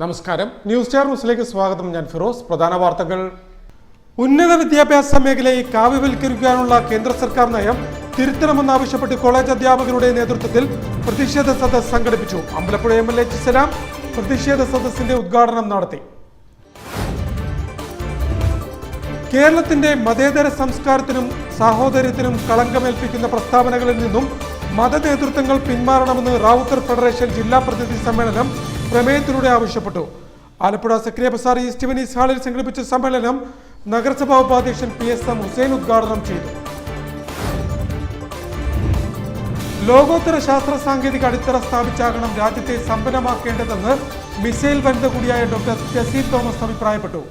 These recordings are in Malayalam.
നമസ്കാരം. ന്യൂസ് സ്റ്റാർ ന്യൂസിലേക്ക് സ്വാഗതം. ഞാൻ ഫിറോസ്. പ്രധാന വാർത്തകൾ. ഉന്നത വിദ്യാഭ്യാസ മേഖലയെ കാവ്യവൽക്കരിക്കാനുള്ള കേന്ദ്ര സർക്കാർ നയം തിരുത്തണമെന്നാവശ്യപ്പെട്ട് കോളേജ് അധ്യാപകരുടെ നേതൃത്വത്തിൽ പ്രതിഷേധ സദസ്സ് സംഘടിപ്പിച്ചു. അമ്പലപ്പുഴ MLA സലാം പ്രതിഷേധ സദസ്സിന്റെ ഉദ്ഘാടനം നടത്തി. കേരളത്തിന്റെ മതേതര സംസ്കാരത്തിനും സാഹോദര്യത്തിനും കളങ്കമേൽപ്പിക്കുന്ന പ്രസ്താവനകളിൽ നിന്നും മതനേതൃത്വങ്ങൾ പിന്മാറണമെന്ന് റാവുത്തർ ഫെഡറേഷൻ ജില്ലാ പ്രതിനിധി സമ്മേളനം പ്രമേയത്തിലൂടെ ആവശ്യപ്പെട്ടു. ആലപ്പുഴ സക്രിയ ബസാർ ഈസ്റ്റ് വെനീസ് ഹാളിൽ സംഘടിപ്പിച്ച സമ്മേളനം നഗരസഭാ ഉപാധ്യക്ഷൻ PSM ഹുസൈൻ ഉദ്ഘാടനം ചെയ്തു. ലോകോത്തര ശാസ്ത്ര സാങ്കേതിക അടിത്തറ സ്ഥാപിച്ചാകണം രാജ്യത്തെ സമ്പന്നമാക്കേണ്ടതെന്ന് മിസൈൽ വനിത കൂടിയായ ഡോക്ടർ ടെസി തോമസ് അഭിപ്രായപ്പെട്ടു.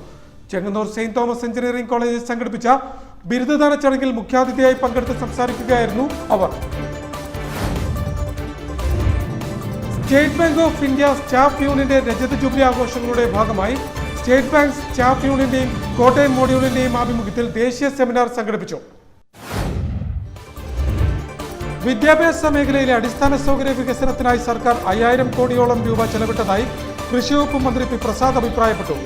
ചെങ്ങന്നൂർ സെയിന്റ് തോമസ് എഞ്ചിനീയറിംഗ് കോളേജിൽ സംഘടിപ്പിച്ച ബിരുദദാന ചടങ്ങിൽ മുഖ്യാതിഥിയായി പങ്കെടുത്ത് സംസാരിക്കുകയായിരുന്നു അവർ. State bank of India staff യൂണിയന്റെ രജത ജൂബിലി ആഘോഷങ്ങളുടെ ഭാഗമായി സ്റ്റേറ്റ് ബാങ്ക് സ്റ്റാഫ് യൂണിയന്റെയും കോട്ടയം മോഡ്യൂളിന്റെയും ആഭിമുഖ്യത്തിൽ ദേശീയ സെമിനാർ സംഘടിപ്പിച്ചു. വിദ്യാഭ്യാസ മേഖലയിലെ അടിസ്ഥാന സൗകര്യ വികസനത്തിനായി സർക്കാർ 5000 കോടിയോളം രൂപ ചെലവിട്ടതായി കൃഷി വകുപ്പ് മന്ത്രി പി പ്രസാദ് അഭിപ്രായപ്പെട്ടു.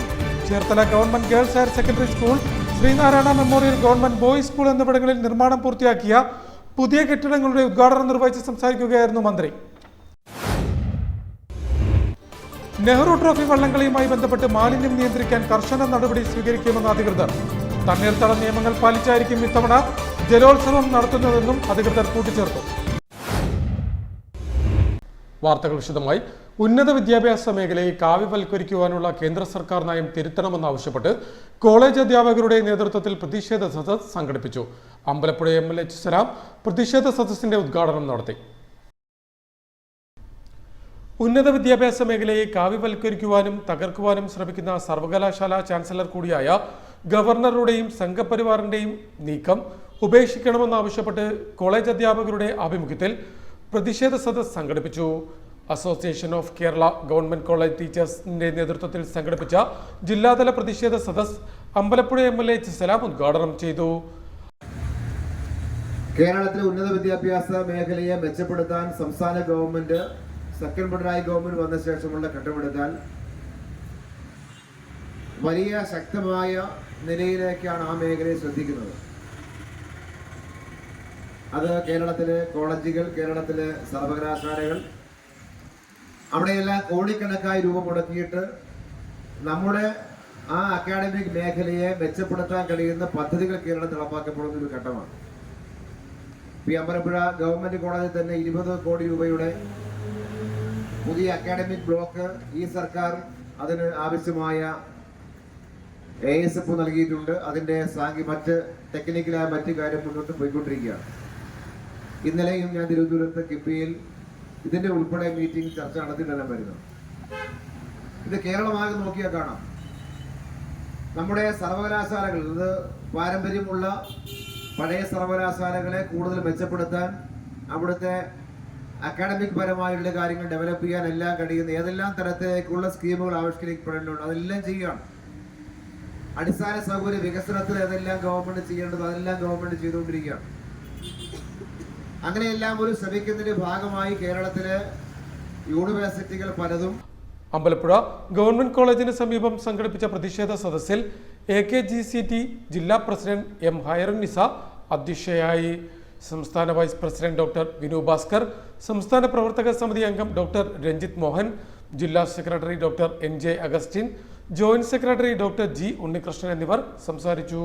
Cherthala government girls higher secondary school, Sreenarayana memorial government boys school എന്നിവിടങ്ങളിൽ നിർമ്മാണം പൂർത്തിയാക്കിയ പുതിയ കെട്ടിടങ്ങളുടെ ഉദ്ഘാടനം നിർവഹിച്ച് സംസാരിക്കുകയായിരുന്നു മന്ത്രി. നെഹ്റു ട്രോഫി വള്ളംകളിയുമായി ബന്ധപ്പെട്ട് മാലിന്യം നിയന്ത്രിക്കാൻ കർശന നടപടി സ്വീകരിക്കുമെന്ന് അധികൃതർ. തണ്ണീർത്തട നിയമങ്ങൾ പാലിച്ചായിരിക്കും ഇത്തവണ ജലോത്സവം നടത്തുന്നതെന്നും അധികൃതർ കൂട്ടിച്ചേർത്തു. വാർത്തകൾ വിശദമായി. ഉന്നത വിദ്യാഭ്യാസ മേഖലയെ കാവ്യവൽക്കരിക്കുവാനുള്ള കേന്ദ്ര സർക്കാർ നയം തിരുത്തണമെന്നാവശ്യപ്പെട്ട് കോളേജ് അധ്യാപകരുടെ നേതൃത്വത്തിൽ പ്രതിഷേധ സദസ്സ് സംഘടിപ്പിച്ചു. അമ്പലപ്പുഴ MLA സലാം പ്രതിഷേധ സദസ്സിന്റെ ഉദ്ഘാടനം നടത്തി. ഉന്നത വിദ്യാഭ്യാസ മേഖലയെ കാവ്യവൽക്കരിക്കുവാനും തകർക്കുവാനും ശ്രമിക്കുന്ന സർവകലാശാല ചാൻസലർ കൂടിയായ ഗവർണറുടെയും സംഘപരിവാറിന്റെയും നീക്കം ഉപേക്ഷിക്കണമെന്നാവശ്യപ്പെട്ട് കോളേജ് അധ്യാപകരുടെ ആഭിമുഖ്യത്തിൽ പ്രതിഷേധ സദസ്സ് സംഘടിപ്പിച്ചു. Association of Kerala government college ടീച്ചേഴ്സിന്റെ നേതൃത്വത്തിൽ സംഘടിപ്പിച്ച ജില്ലാതല പ്രതിഷേധ സദസ്സ് അമ്പലപ്പുഴ MLA സലാം ഉദ്ഘാടനം ചെയ്തു. കേരളത്തിലെ ഉന്നത വിദ്യാഭ്യാസ മേഖലയെ മെച്ചപ്പെടുത്താൻ സംസ്ഥാന ഗവൺമെന്റ് സെക്കൻഡ് പിണറായി ഗവൺമെന്റ് വന്ന ശേഷമുള്ള ഘട്ടമെടുത്താൽ വലിയ ശക്തമായ നിലയിലേക്കാണ് ആ മേഖലയെ ശ്രദ്ധിക്കുന്നത്. അത് കേരളത്തിലെ കോളേജുകൾ, കേരളത്തിലെ സർവകലാശാലകൾ, അവിടെയെല്ലാം കോടിക്കണക്കായി രൂപ മുടക്കിയിട്ട് നമ്മുടെ ആ അക്കാഡമിക് മേഖലയെ മെച്ചപ്പെടുത്താൻ കഴിയുന്ന പദ്ധതികൾ കേരളത്തിൽ നടപ്പാക്കപ്പെടുന്ന ഒരു ഘട്ടമാണ്. അമ്പലപ്പുഴ ഗവൺമെന്റ് കോളേജിൽ തന്നെ 20 കോടി രൂപയുടെ പുതിയ അക്കാഡമിക് ബ്ലോക്ക് ഈ സർക്കാർ അതിന് ആവശ്യമായ ASF നൽകിയിട്ടുണ്ട്. അതിന്റെ മറ്റ് ടെക്നിക്കലായ മറ്റു കാര്യം മുന്നോട്ട് പോയിക്കൊണ്ടിരിക്കുകയാണ്. ഇന്നലെയും ഞാൻ തിരുവനന്തപുരത്ത് കിഫ്ബിയിൽ ഇതിന്റെ ഉൾപ്പെടെ മീറ്റിംഗ് ചർച്ച നടത്തിയിട്ടെല്ലാം വരുന്നത്. ഇത് കേരളമാകെ നോക്കിയാൽ കാണാം. നമ്മുടെ സർവകലാശാലകൾ, ഇത് പാരമ്പര്യമുള്ള പഴയ സർവകലാശാലകളെ കൂടുതൽ മെച്ചപ്പെടുത്താൻ, അവിടുത്തെ അക്കാഡമിക് പരമായുള്ള കാര്യങ്ങൾ ഡെവലപ്പ് ചെയ്യാൻ എല്ലാം കഴിയുന്ന ഏതെല്ലാം തരത്തിലേക്കുള്ള സ്കീമുകൾ ആവിഷ്കരിക്കപ്പെടേണ്ടതുണ്ട് അതെല്ലാം ചെയ്യുകയാണ്. അടിസ്ഥാന സൗകര്യ വികസനത്തിൽ ഏതെല്ലാം ഗവൺമെന്റ് ചെയ്യേണ്ടത് അതെല്ലാം ഗവൺമെന്റ് ചെയ്തുകൊണ്ടിരിക്കുകയാണ്. അങ്ങനെയെല്ലാം ഒരു ശ്രമിക്കുന്നതിന്റെ ഭാഗമായി കേരളത്തിലെ യൂണിവേഴ്സിറ്റികൾ പലതും. അമ്പലപ്പുഴ ഗവൺമെന്റ് കോളേജിന് സമീപം സംഘടിപ്പിച്ച പ്രതിഷേധ സദസ്സിൽ AKGCT ജില്ലാ പ്രസിഡന്റ് M ഹൈറുന്നിസ അധ്യക്ഷയായി. സംസ്ഥാന vice president doctor Vinu Bhaskar, സംസ്ഥാന പ്രവർത്തക സമിതി അംഗം ഡോക്ടർ രഞ്ജിത്ത് മോഹൻ, ജില്ലാ secretary doctor NJ Augustine, joint secretary doctor G Unnikrishnan എന്നിവർ സംസാരിച്ചു.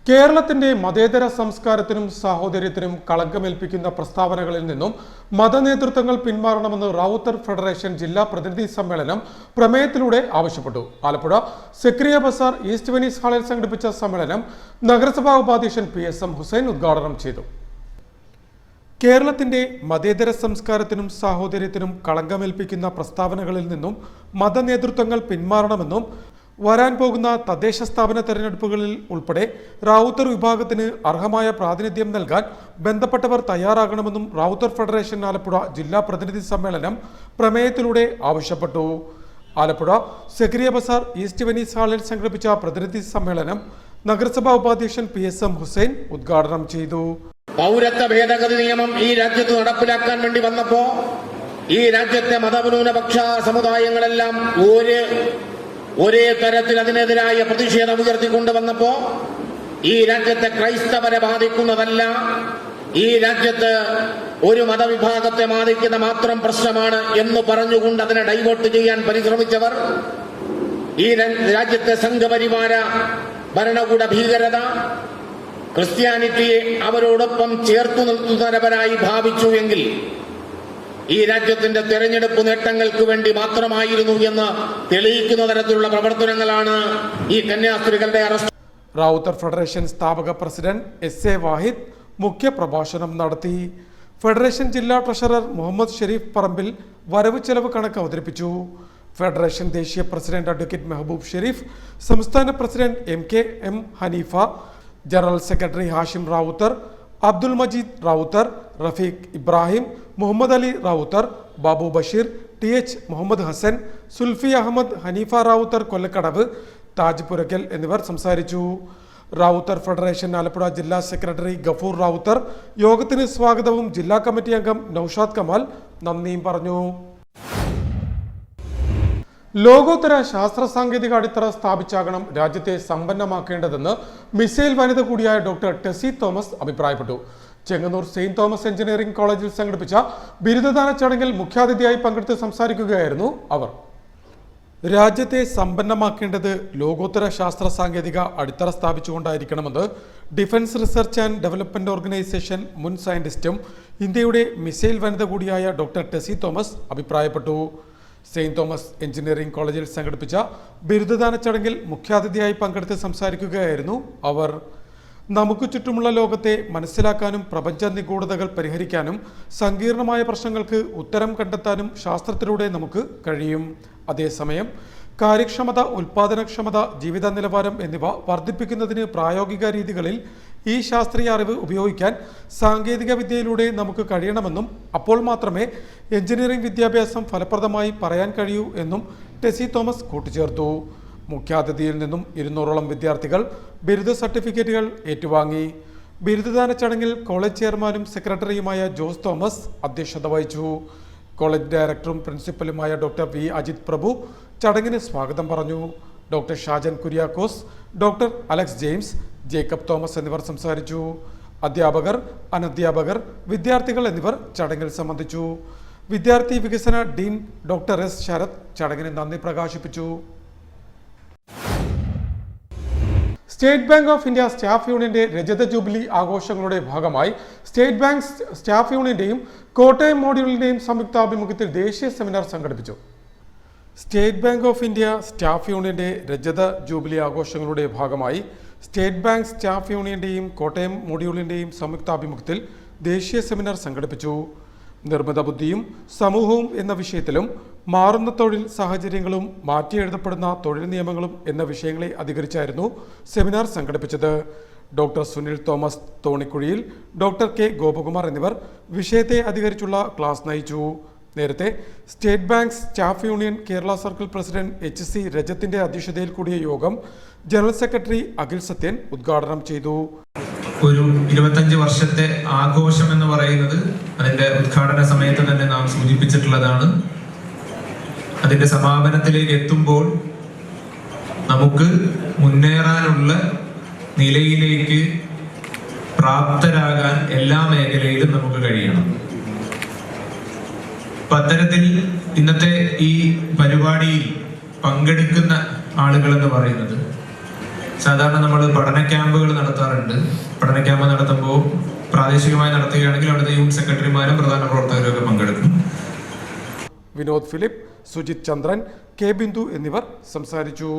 കേരളത്തിന്റെ മതേതര സംസ്കാരത്തിനും സാഹോദര്യത്തിനും കളങ്കമേൽപ്പിക്കുന്ന പ്രസ്താവനകളിൽ നിന്നും മതനേതൃത്വങ്ങൾ പിന്മാറണമെന്ന് റാവുത്തർ ഫെഡറേഷൻ ജില്ലാ പ്രതിനിധി സമ്മേളനം പ്രമേയത്തിലൂടെ ആവശ്യപ്പെട്ടു. ആലപ്പുഴ സക്രിയ ബസാർ ഈസ്റ്റ് വെനീസ് ഹാളിൽ സംഘടിപ്പിച്ച സമ്മേളനം നഗരസഭാ ഉപാധ്യക്ഷൻ PSM ഹുസൈൻ ഉദ്ഘാടനം ചെയ്തു. കേരളത്തിന്റെ മതേതര സംസ്കാരത്തിനും സാഹോദര്യത്തിനും കളങ്കമേൽപ്പിക്കുന്ന പ്രസ്താവനകളിൽ നിന്നും മതനേതൃത്വങ്ങൾ പിന്മാറണമെന്നും വരാൻ പോകുന്ന തദ്ദേശ സ്ഥാപന തെരഞ്ഞെടുപ്പുകളിൽ ഉൾപ്പെടെ റാവുത്തർ വിഭാഗത്തിന് അർഹമായ പ്രാതിനിധ്യം നൽകാൻ ബന്ധപ്പെട്ടവർ തയ്യാറാകണമെന്നും റാവുത്തർ ഫെഡറേഷൻ ആലപ്പുഴ ജില്ലാ പ്രതിനിധി സമ്മേളനം പ്രമേയത്തിലൂടെ ആവശ്യപ്പെട്ടു. ആലപ്പുഴ സക്രിയ ബസാർ ഈസ്റ്റ് വെനീസ് ഹാളിൽ സംഘടിപ്പിച്ച പ്രതിനിധി സമ്മേളനം നഗരസഭാ ഉപാധ്യക്ഷൻ PSM ഹുസൈൻ ഉദ്ഘാടനം ചെയ്തു. പൗരത്വ ഭേദഗതി നിയമം ഈ രാജ്യത്ത് നടപ്പിലാക്കാൻ വേണ്ടി വന്നപ്പോ ഈ രാജ്യത്തെ മതന്യൂനപക്ഷ സമുദായങ്ങളെല്ലാം ഒരേ തരത്തിൽ അതിനെതിരായ പ്രതിഷേധം ഉയർത്തിക്കൊണ്ടുവന്നപ്പോ ഈ രാജ്യത്തെ ക്രൈസ്തവരെ ബാധിക്കുന്നതല്ല, ഈ രാജ്യത്ത് ഒരു മതവിഭാഗത്തെ ബാധിക്കുന്ന മാത്രം പ്രശ്നമാണ് എന്ന് പറഞ്ഞുകൊണ്ട് അതിനെ ഡൈവേർട്ട് ചെയ്യാൻ പരിശ്രമിച്ചവർ, ഈ രാജ്യത്തെ സംഘപരിവാര ഭരണകൂട ഭീകരത ക്രിസ്ത്യാനിറ്റിയെ അവരോടൊപ്പം ചേർത്തു നിർത്തുന്നവരായി ഭാവിച്ചുവെങ്കിൽ ഈ രാജ്യത്തിന്റെ തെരഞ്ഞെടുപ്പ് നേട്ടങ്ങൾക്ക് വേണ്ടി മാത്രമായിരുന്നു എന്ന് തെളിയിക്കുന്ന തരത്തിലുള്ള പ്രവർത്തനങ്ങളാണ് ഈ കന്യാസ്ത്രീകളുടെ അറസ്റ്റ്. റാവുത്തർ ഫെഡറേഷൻ സ്ഥാപക പ്രസിഡന്റ് എസ് എ വാഹിദ് മുഖ്യപ്രഭാഷണം നടത്തി. ഫെഡറേഷൻ ജില്ലാ ട്രഷറർ മുഹമ്മദ് ഷെരീഫ് പറമ്പിൽ വരവ് ചെലവ് കണക്ക് അവതരിപ്പിച്ചു. ഫെഡറേഷൻ ദേശീയ പ്രസിഡന്റ് അഡ്വക്കേറ്റ് മെഹബൂബ് ഷെരീഫ്, സംസ്ഥാന president M Haneefa, general secretary Hashim Rawther, Abdul Majeed Rawther, Rafeeq Ibrahim, Muhammad Ali Rawther, Babu Basheer, TH Muhammad Hasan, Sulfi Ahmed, Haneefa Rawther Kollakadavu, Taj Purakkal എന്നിവർ സംസാരിച്ചു. റാവുത്തർ ഫെഡറേഷൻ ആലപ്പുഴ ജില്ലാ സെക്രട്ടറി ഗഫൂർ റാവുത്തർ യോഗത്തിന് സ്വാഗതവും ജില്ലാ കമ്മിറ്റി അംഗം നൌഷാദ് കമാൽ നന്ദിയും പറഞ്ഞു. ലോകോത്തര ശാസ്ത്ര സാങ്കേതിക അടിത്തറ സ്ഥാപിച്ചാകണം രാജ്യത്തെ സമ്പന്നമാക്കേണ്ടതെന്ന് മിസൈൽ വനിത കൂടിയായ ഡോക്ടർ ടെസി തോമസ് അഭിപ്രായപ്പെട്ടു. ചെങ്ങന്നൂർ സെയിന്റ് തോമസ് എഞ്ചിനീയറിംഗ് കോളേജിൽ സംഘടിപ്പിച്ച ബിരുദദാന ചടങ്ങിൽ മുഖ്യാതിഥിയായി പങ്കെടുത്ത് സംസാരിക്കുകയായിരുന്നു അവർ. രാജ്യത്തെ സമ്പന്നമാക്കേണ്ടത് ലോകോത്തര ശാസ്ത്ര സാങ്കേതിക അടിത്തറ സ്ഥാപിച്ചുകൊണ്ടായിരിക്കണമെന്ന് defence research and development organisation മുൻ സയന്റിസ്റ്റും ഇന്ത്യയുടെ മിസൈൽ വനിത കൂടിയായ ഡോക്ടർ ടെസി തോമസ് അഭിപ്രായപ്പെട്ടു. സെയിന്റ് തോമസ് എഞ്ചിനീയറിംഗ് കോളേജിൽ സംഘടിപ്പിച്ച ബിരുദദാന ചടങ്ങിൽ മുഖ്യാതിഥിയായി പങ്കെടുത്ത് സംസാരിക്കുകയായിരുന്നു അവർ. നമുക്ക് ചുറ്റുമുള്ള ലോകത്തെ മനസ്സിലാക്കാനും പ്രപഞ്ച നിഗൂഢതകൾ പരിഹരിക്കാനും സങ്കീർണമായ പ്രശ്നങ്ങൾക്ക് ഉത്തരം കണ്ടെത്താനും ശാസ്ത്രത്തിലൂടെ നമുക്ക് കഴിയും. അതേസമയം കാര്യക്ഷമത, ഉൽപാദനക്ഷമത, ജീവിത നിലവാരം എന്നിവ വർദ്ധിപ്പിക്കുന്നതിന് പ്രായോഗിക രീതികളിൽ ഈ ശാസ്ത്രീയ അറിവ് ഉപയോഗിക്കാൻ സാങ്കേതിക വിദ്യയിലൂടെ നമുക്ക് കഴിയണമെന്നും അപ്പോൾ മാത്രമേ എഞ്ചിനീയറിംഗ് വിദ്യാഭ്യാസം ഫലപ്രദമായി പറയാൻ കഴിയൂ എന്നും ടെസി തോമസ് കൂട്ടിച്ചേർത്തു. മുഖ്യാതിഥിയിൽ നിന്നും 200ഓളം വിദ്യാർത്ഥികൾ ബിരുദ സർട്ടിഫിക്കറ്റുകൾ ഏറ്റുവാങ്ങി. ബിരുദദാന ചടങ്ങിൽ കോളേജ് ചെയർമാനും സെക്രട്ടറിയുമായ ജോസ് തോമസ് അധ്യക്ഷത വഹിച്ചു. കോളേജ് ഡയറക്ടറും പ്രിൻസിപ്പലുമായ ഡോക്ടർ വി അജിത് പ്രഭു ചടങ്ങിന് സ്വാഗതം പറഞ്ഞു. Doctor Shajan Kuriakose, doctor Alex James, Jacob Thomas എന്നിവർ സംസാരിച്ചു. അധ്യാപകർ, അനധ്യാപകർ, വിദ്യാർത്ഥികൾ എന്നിവർ ചടങ്ങിൽ സംബന്ധിച്ചു. വിദ്യാർത്ഥി വികസന ഡീൻ ഡോക്ടർ എസ് ശരത് ചടങ്ങിന് നന്ദി പ്രകാശിപ്പിച്ചു. State bank of India staff യൂണിയന്റെ രജത ജൂബിലി ആഘോഷങ്ങളുടെ ഭാഗമായി സ്റ്റേറ്റ് ബാങ്ക് സ്റ്റാഫ് യൂണിയന്റെയും കോട്ടയം മോഡ്യൂളിന്റെയും സംയുക്താഭിമുഖ്യത്തിൽ ദേശീയ സെമിനാർ സംഘടിപ്പിച്ചു. State bank of India staff യൂണിയന്റെ രജത ജൂബിലി ആഘോഷങ്ങളുടെ ഭാഗമായി സ്റ്റേറ്റ് ബാങ്ക് സ്റ്റാഫ് യൂണിയന്റെയും കോട്ടയം മോഡ്യൂളിന്റെയും സംയുക്താഭിമുഖ്യത്തിൽ ദേശീയ സെമിനാർ സംഘടിപ്പിച്ചു. നിർമ്മിത ബുദ്ധിയും സമൂഹവും എന്ന വിഷയത്തിലും മാറുന്ന തൊഴിൽ സാഹചര്യങ്ങളും മാറ്റിയെഴുതപ്പെടുന്ന തൊഴിൽ നിയമങ്ങളും എന്ന വിഷയങ്ങളെ അധികരിച്ചായിരുന്നു സെമിനാർ സംഘടിപ്പിച്ചത്. Doctor Sunil Thomas Thonikkuzhiyil, doctor K Gopakumar എന്നിവർ വിഷയത്തെ അധികരിച്ചുള്ള ക്ലാസ് നയിച്ചു. നേരത്തെ state bank staff union Kerala circle president HC രജത്തിന്റെ അധ്യക്ഷതയിൽ കൂടിയ യോഗം ജനറൽ സെക്രട്ടറി അഖിൽ സത്യൻ ഉദ്ഘാടനം ചെയ്തു. ഒരു 25 വർഷത്തെ ആഘോഷം എന്ന് പറയുന്നത് അതിന്റെ ഉദ്ഘാടന സമയത്ത് തന്നെ നാം സൂചിപ്പിച്ചിട്ടുള്ളതാണ്. അതിന്റെ സമാപനത്തിലേക്ക് എത്തുമ്പോൾ നമുക്ക് മുന്നേറാനുള്ള നിലയിലേക്ക് പ്രാപ്തരാകാൻ എല്ലാ മേഖലയിലും നമുക്ക് കഴിയണം. അപ്പൊ അത്തരത്തിൽ ഇന്നത്തെ ഈ പരിപാടിയിൽ പങ്കെടുക്കുന്ന ആളുകൾ എന്ന് പറയുന്നത് സാധാരണ നമ്മൾ പഠന ക്യാമ്പുകൾ നടത്താറുണ്ട്. പഠന ക്യാമ്പ് നടത്തുമ്പോൾ പ്രാദേശികമായി നടത്തുകയാണെങ്കിൽ അവിടുത്തെ യൂണിറ്റ് സെക്രട്ടറിമാരും പ്രധാന പ്രവർത്തകരും ഒക്കെ പങ്കെടുക്കും. വിനോദ് ഫിലിപ്പ്, സുജിത് ചന്ദ്രൻ, കെ ബിന്ദു എന്നിവർ സംസാരിച്ചു.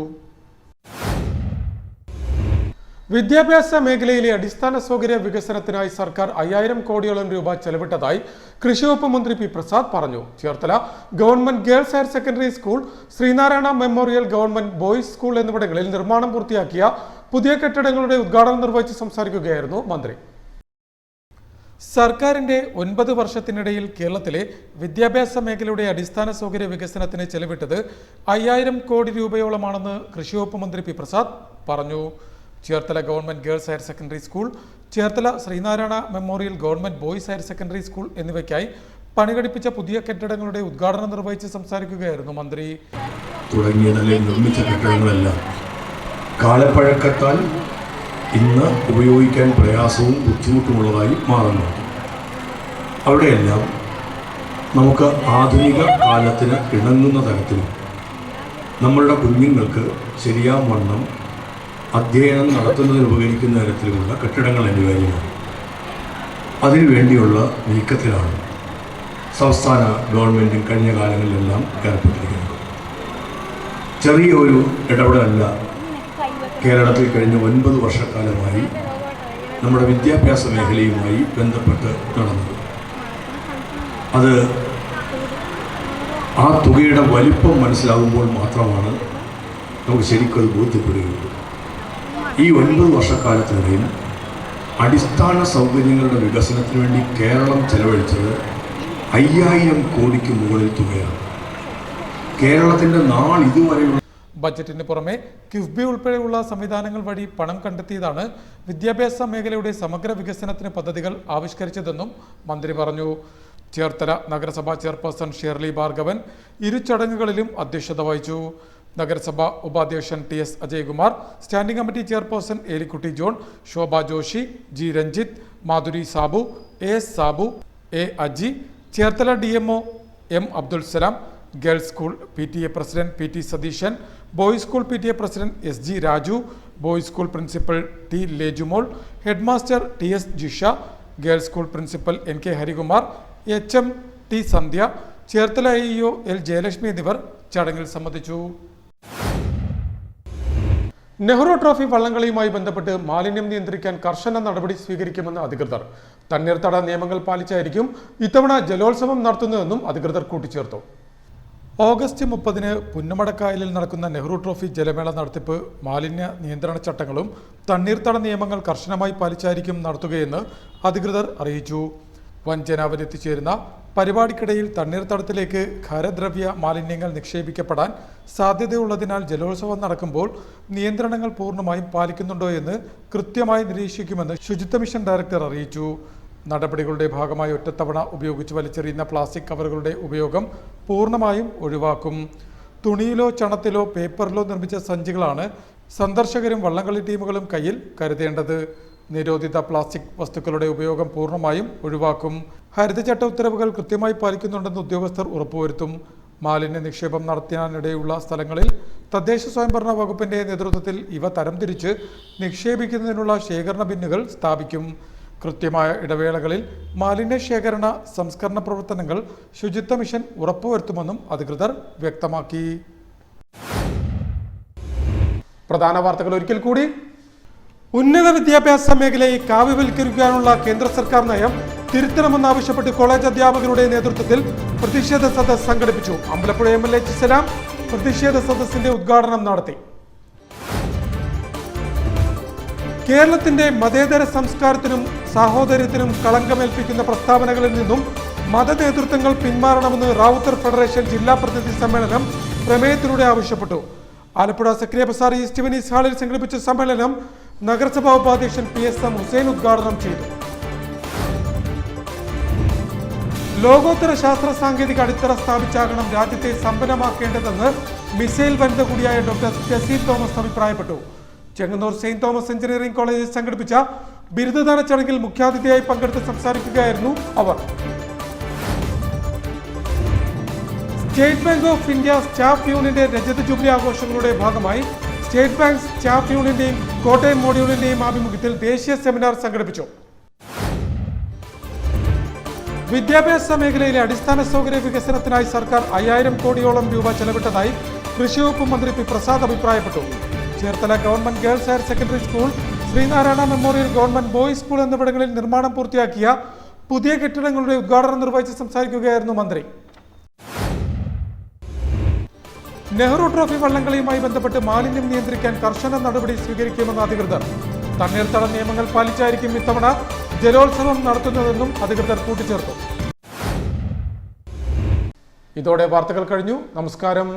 വിദ്യാഭ്യാസ മേഖലയിലെ അടിസ്ഥാന സൗകര്യ വികസനത്തിനായി സർക്കാർ 5000 കോടിയോളം രൂപ ചെലവിട്ടതായി കൃഷിവകുപ്പ് മന്ത്രി പി പ്രസാദ് പറഞ്ഞു. Cherthala government girls higher secondary school, Sreenarayana memorial government boys school എന്നിവിടങ്ങളിൽ നിർമ്മാണം പൂർത്തിയാക്കിയ പുതിയ കെട്ടിടങ്ങളുടെ ഉദ്ഘാടനം നിർവഹിച്ച് സംസാരിക്കുകയായിരുന്നു മന്ത്രി. സർക്കാരിന്റെ 9 വർഷത്തിനിടയിൽ കേരളത്തിലെ വിദ്യാഭ്യാസ മേഖലയുടെ അടിസ്ഥാന സൗകര്യ വികസനത്തിന് ചെലവിട്ടത് 5000 കോടി രൂപയോളമാണെന്ന് കൃഷിവകുപ്പ് മന്ത്രി പി പ്രസാദ് പറഞ്ഞു. Cherthala government girls higher secondary school, Cherthala Sreenarayana memorial government boys higher secondary school എന്നിവയ്ക്കായി പണികഴിപ്പിച്ച പുതിയ കെട്ടിടങ്ങളുടെ ഉദ്ഘാടനം നിർവഹിച്ച് സംസാരിക്കുകയായിരുന്നു മന്ത്രി. തുടങ്ങിയതല്ലേ നിർമ്മിച്ച കെട്ടിടങ്ങളെല്ലാം കാലപ്പഴക്കത്താൽ ഇന്ന് ഉപയോഗിക്കാൻ പ്രയാസവും ബുദ്ധിമുട്ടുമുള്ളതായി മാറുന്നു. അവിടെയെല്ലാം നമുക്ക് ആധുനിക കാലത്തിന് ഇണങ്ങുന്ന തരത്തിലും നമ്മളുടെ കുഞ്ഞുങ്ങൾക്ക് ശരിയാവണ്ണം അധ്യയനം നടത്തുന്നതിന് ഉപകരിക്കുന്ന തരത്തിലുമുള്ള കെട്ടിടങ്ങൾ അനിവാര്യമാണ്. അതിനുവേണ്ടിയുള്ള നീക്കത്തിലാണ് സംസ്ഥാന ഗവൺമെൻറ് കഴിഞ്ഞ കാലങ്ങളിലെല്ലാം ഏർപ്പെട്ടിരിക്കുന്നത്. ചെറിയ ഒരു ഇടപെടലല്ല കേരളത്തിൽ കഴിഞ്ഞ 9 വർഷക്കാലമായി നമ്മുടെ വിദ്യാഭ്യാസ മേഖലയുമായി ബന്ധപ്പെട്ട് നടന്നത്. അത് ആ തുകയുടെ വലിപ്പം മനസ്സിലാകുമ്പോൾ മാത്രമാണ് നമുക്ക് ശരിക്കും അത് ബോധ്യപ്പെടുകയുള്ളൂ. ഈ 9 വർഷക്കാലത്തിനിടയിൽ അടിസ്ഥാന സൗകര്യങ്ങളുടെ വികസനത്തിന് വേണ്ടി കേരളം ചെലവഴിച്ചത് 5000 കോടിക്ക് മുകളിൽ തുകയാണ്. കേരളത്തിൻ്റെ ഇതുവരെയുള്ള ബജറ്റിന് പുറമെ കിഫ്ബി ഉൾപ്പെടെയുള്ള സംവിധാനങ്ങൾ വഴി പണം കണ്ടെത്തിയതാണ് വിദ്യാഭ്യാസ മേഖലയുടെ സമഗ്ര വികസനത്തിന് പദ്ധതികൾ ആവിഷ്കരിച്ചതെന്നും മന്ത്രി പറഞ്ഞു. ചേർത്തല നഗരസഭാ ചെയർപേഴ്സൺ ഷേർലി ഭാർഗവൻ ഇരു ചടങ്ങുകളിലും അധ്യക്ഷത വഹിച്ചു. നഗരസഭാ ഉപാധ്യക്ഷൻ TS Ajaykumar, standing committee chairperson Elikutty John, Shobha Joshi, G Ranjith, Madhuri Sabu, AS Sabu, A Aji, Cherthala DMO M Abdul Salam, girls school PTA president PT Satheesan, boys school PTA president SG Raju, boys school principal T Lejumol, headmaster TS Jisha, girls school principal NK Harikumar, HM T Sandhya, Cherthala AEO L Jayalakshmi എന്നിവർ ചടങ്ങിൽ സംബന്ധിച്ചു. നെഹ്റു ട്രോഫി വള്ളംകളിയുമായി ബന്ധപ്പെട്ട് മാലിന്യം നിയന്ത്രിക്കാൻ കർശന നടപടി സ്വീകരിക്കുമെന്ന് അധികൃതർ. തണ്ണീർത്തട നിയമങ്ങൾ പാലിച്ചായിരിക്കും ഇത്തവണ ജലോത്സവം നടത്തുന്നതെന്നും അധികൃതർ കൂട്ടിച്ചേർത്തു. ഓഗസ്റ്റ് 30-ന് പുന്നമടക്കായലിൽ നടക്കുന്ന നെഹ്റു ട്രോഫി ജലമേള നടത്തിപ്പ് മാലിന്യ നിയന്ത്രണ ചട്ടങ്ങളും തണ്ണീർത്തട നിയമങ്ങൾ കർശനമായി പാലിച്ചായിരിക്കും നടത്തുകയെന്ന് അധികൃതർ അറിയിച്ചു. വൻ ജനാവലി എത്തിച്ചേരുന്ന പരിപാടിക്കിടയിൽ തണ്ണീർത്തടത്തിലേക്ക് ഖരദ്രവ്യ മാലിന്യങ്ങൾ നിക്ഷേപിക്കപ്പെടാൻ സാധ്യതയുള്ളതിനാൽ ജലോത്സവം നടക്കുമ്പോൾ നിയന്ത്രണങ്ങൾ പൂർണ്ണമായും പാലിക്കുന്നുണ്ടോ എന്ന് കൃത്യമായി നിരീക്ഷിക്കുമെന്ന് ശുചിത്വ മിഷൻ ഡയറക്ടർ അറിയിച്ചു. നടപടികളുടെ ഭാഗമായി ഒറ്റത്തവണ ഉപയോഗിച്ച് വലിച്ചെറിയുന്ന പ്ലാസ്റ്റിക് കവറുകളുടെ ഉപയോഗം പൂർണ്ണമായും ഒഴിവാക്കും. തുണിയിലോ ചണത്തിലോ പേപ്പറിലോ നിർമ്മിച്ച സഞ്ചികളാണ് സന്ദർശകരും വള്ളംകളി ടീമുകളും കയ്യിൽ കരുതേണ്ടത്. നിരോധിത പ്ലാസ്റ്റിക് വസ്തുക്കളുടെ ഉപയോഗം പൂർണ്ണമായും ഒഴിവാക്കും. ഹരിതചട്ട ഉത്തരവുകൾ കൃത്യമായി പാലിക്കുന്നുണ്ടെന്ന് ഉദ്യോഗസ്ഥർ ഉറപ്പുവരുത്തും. മാലിന്യ നിക്ഷേപം നടത്താനിടയുള്ള സ്ഥലങ്ങളിൽ തദ്ദേശ സ്വയംഭരണ വകുപ്പിന്റെ നേതൃത്വത്തിൽ ഇവ തരംതിരിച്ച് നിക്ഷേപിക്കുന്നതിനുള്ള ശേഖരണ ബിന്നുകൾ സ്ഥാപിക്കും. കൃത്യമായ ഇടവേളകളിൽ മാലിന്യ ശേഖരണ സംസ്കരണ പ്രവർത്തനങ്ങൾ ശുചിത്വ മിഷൻ ഉറപ്പുവരുത്തുമെന്നും അധികൃതർ വ്യക്തമാക്കി. പ്രധാന വാർത്തകൾ ഒരിക്കൽ കൂടി. ഉന്നത വിദ്യാഭ്യാസ മേഖലയെ കാവ്യവൽക്കരിക്കാനുള്ള കേന്ദ്ര സർക്കാർ നയം തിരുത്തണമെന്നാവശ്യപ്പെട്ട് കോളേജ് അധ്യാപകരുടെ നേതൃത്വത്തിൽ പ്രതിഷേധ സദസ്സ് സംഘടിപ്പിച്ചു. അമ്പലപ്പുഴ MLA സലാം പ്രതിഷേധ സദസ്സിന്റെ ഉദ്ഘാടനം നടത്തി. കേരളത്തിന്റെ മതേതര സംസ്കാരത്തിനും സാഹോദര്യത്തിനും കളങ്കമേൽപ്പിക്കുന്ന പ്രസ്താവനകളിൽ നിന്നും മതനേതൃത്വങ്ങൾ പിന്മാറണമെന്ന് റാവുത്തർ ഫെഡറേഷൻ ജില്ലാ പ്രതിനിധി സമ്മേളനം പ്രമേയത്തിലൂടെ ആവശ്യപ്പെട്ടു. ആലപ്പുഴ സക്രിയ ബസാർ ഈസ്റ്റ് വെനീസ് ഹാളിൽ സംഘടിപ്പിച്ച സമ്മേളനം നഗരസഭാ ഉപാധ്യക്ഷൻ PSM ഹുസൈൻ ഉദ്ഘാടനം ചെയ്തു. ലോകോത്തര ശാസ്ത്ര സാങ്കേതിക അടിത്തറ സ്ഥാപിച്ചാകണം രാജ്യത്തെ സമ്പന്നമാക്കേണ്ടതെന്ന് മിസൈൽ വനിത കൂടിയായ ഡോക്ടർ ടെസി തോമസ് അഭിപ്രായപ്പെട്ടു. ചെങ്ങന്നൂർ സെയിന്റ് തോമസ് എഞ്ചിനീയറിംഗ് കോളേജിൽ സംഘടിപ്പിച്ച ബിരുദദാന ചടങ്ങിൽ മുഖ്യാതിഥിയായി പങ്കെടുത്ത് സംസാരിക്കുകയായിരുന്നു അവർ. State bank of India staff യൂണിയന്റെ രജത ജൂബിലി ആഘോഷങ്ങളുടെ ഭാഗമായി സ്റ്റേറ്റ് ബാങ്ക് സ്റ്റാഫ് യൂണിയന്റെയും കോട്ടയം മോഡ്യൂളിന്റെയും ആഭിമുഖ്യത്തിൽ ദേശീയ സെമിനാർ സംഘടിപ്പിച്ചു. വിദ്യാഭ്യാസ മേഖലയിലെ അടിസ്ഥാന സൗകര്യ വികസനത്തിനായി സർക്കാർ 5000 കോടിയോളം രൂപ ചെലവിട്ടതായി കൃഷി വകുപ്പ് മന്ത്രി പി പ്രസാദ് അഭിപ്രായപ്പെട്ടു. Cherthala government girls higher secondary school, Sreenarayana memorial government boys school എന്നിവിടങ്ങളിൽ നിർമ്മാണം പൂർത്തിയാക്കിയ പുതിയ കെട്ടിടങ്ങളുടെ ഉദ്ഘാടനം നിർവഹിച്ച് സംസാരിക്കുകയായിരുന്നു മന്ത്രി. നെഹ്റു ട്രോഫി വള്ളംകളിയുമായി ബന്ധപ്പെട്ട് മാലിന്യം നിയന്ത്രിക്കാൻ കർശന നടപടി സ്വീകരിക്കുമെന്ന് അധികൃതർ. തണ്ണീർത്തട നിയമങ്ങൾ പാലിച്ചായിരിക്കും ഇത്തവണ ജലോത്സവം നടത്തുന്നതെന്നും അധികൃതർ കൂട്ടിച്ചേർത്തു. ഇതോടെ വാർത്തകൾ കഴിഞ്ഞു. നമസ്കാരം.